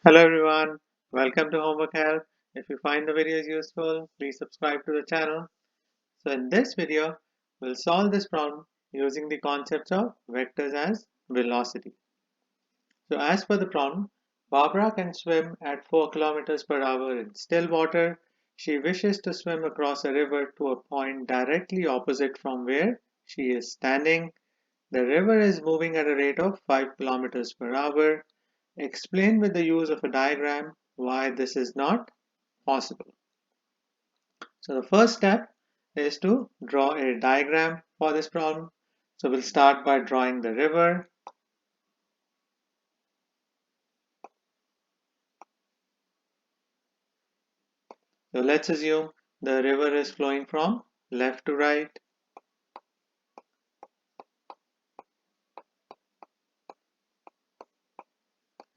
Hello everyone, welcome to Homework Help. If you find the videos useful, please subscribe to the channel. So in this video, we'll solve this problem using the concepts of vectors as velocity. So as per the problem, Barbara can swim at 4 kilometers per hour in still water. She wishes to swim across a river to a point directly opposite from where she is standing. The river is moving at a rate of 5 kilometers per hour. Explain with the use of a diagram why this is not possible. So the first step is to draw a diagram for this problem. So we'll start by drawing the river. So let's assume the river is flowing from left to right.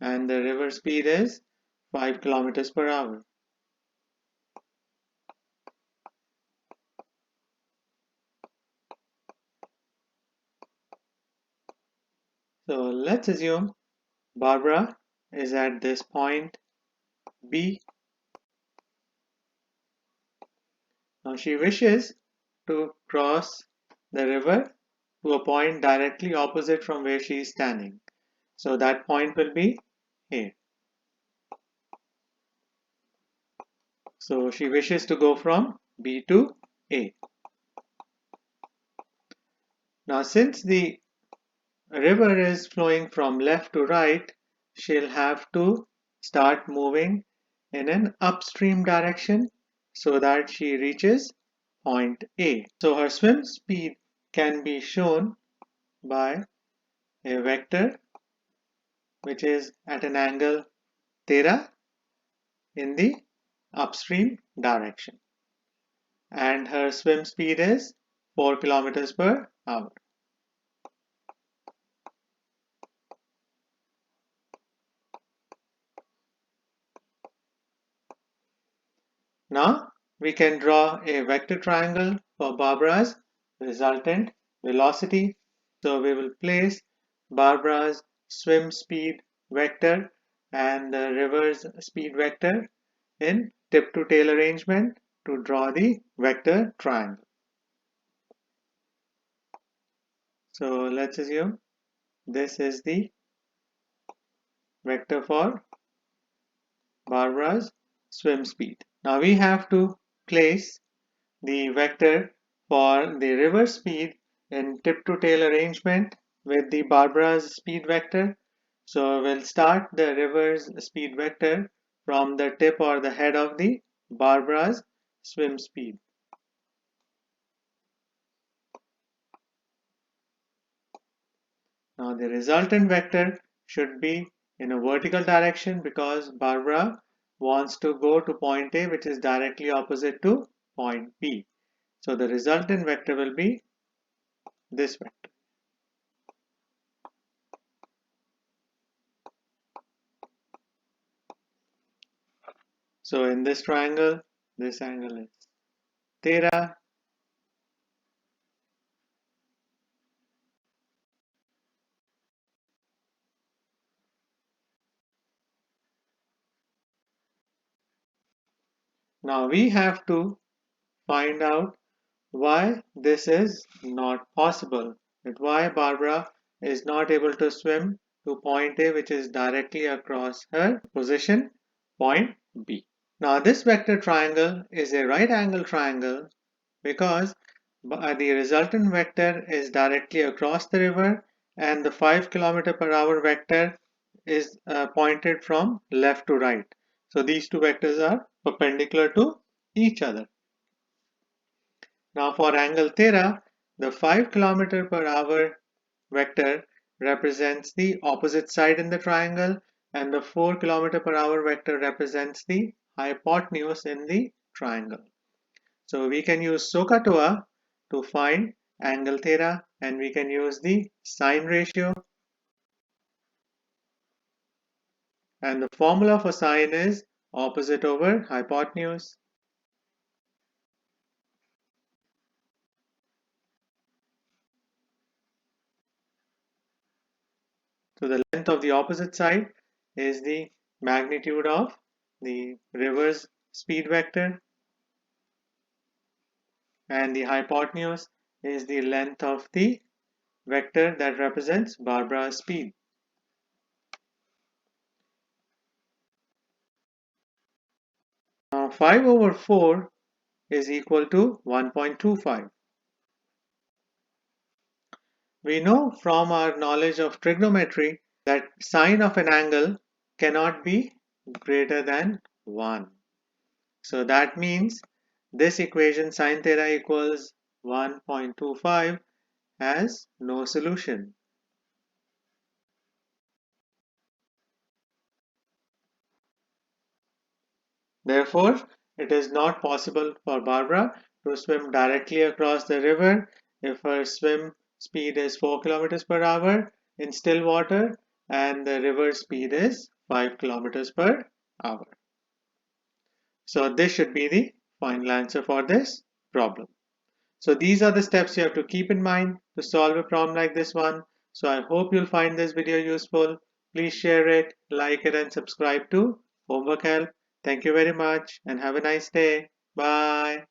And the river speed is 5 kilometers per hour. So let's assume Barbara is at this point B. Now she wishes to cross the river to a point directly opposite from where she is standing. So that point will be here. So she wishes to go from B to A. Now since the river is flowing from left to right, she'll have to start moving in an upstream direction so that she reaches point A. So her swim speed can be shown by a vector which is at an angle theta in the upstream direction, and her swim speed is 4 kilometers per hour. Now we can draw a vector triangle for Barbara's resultant velocity. So we will place Barbara's swim speed vector and the river's speed vector in tip to tail arrangement to draw the vector triangle. So let's assume this is the vector for Barbara's swim speed. Now we have to place the vector for the river speed in tip to tail arrangement with the Barbara's speed vector. So we'll start the river's speed vector from the tip or the head of the Barbara's swim speed. Now the resultant vector should be in a vertical direction because Barbara wants to go to point A, which is directly opposite to point B. So the resultant vector will be this vector. So in this triangle, this angle is theta. Now we have to find out why this is not possible, and why Barbara is not able to swim to point A, which is directly across her position, point B. Now this vector triangle is a right angle triangle because the resultant vector is directly across the river and the 5 kilometer per hour vector is pointed from left to right. So these two vectors are perpendicular to each other. Now for angle theta, the 5 kilometer per hour vector represents the opposite side in the triangle and the 4 kilometer per hour vector represents the hypotenuse in the triangle. So we can use SOHCAHTOA to find angle theta, and we can use the sine ratio, and the formula for sine is opposite over hypotenuse. So the length of the opposite side is the magnitude of the river's speed vector, and the hypotenuse is the length of the vector that represents Barbara's speed. Now 5 over 4 is equal to 1.25. We know from our knowledge of trigonometry that sine of an angle cannot be greater than 1. So that means this equation sine theta equals 1.25 has no solution. Therefore, it is not possible for Barbara to swim directly across the river if her swim speed is 4 kilometers per hour in still water and the river speed is 5 kilometers per hour. So this should be the final answer for this problem. So these are the steps you have to keep in mind to solve a problem like this one. So I hope you'll find this video useful. Please share it, like it, and subscribe to Homework Help. Thank you very much and have a nice day. Bye.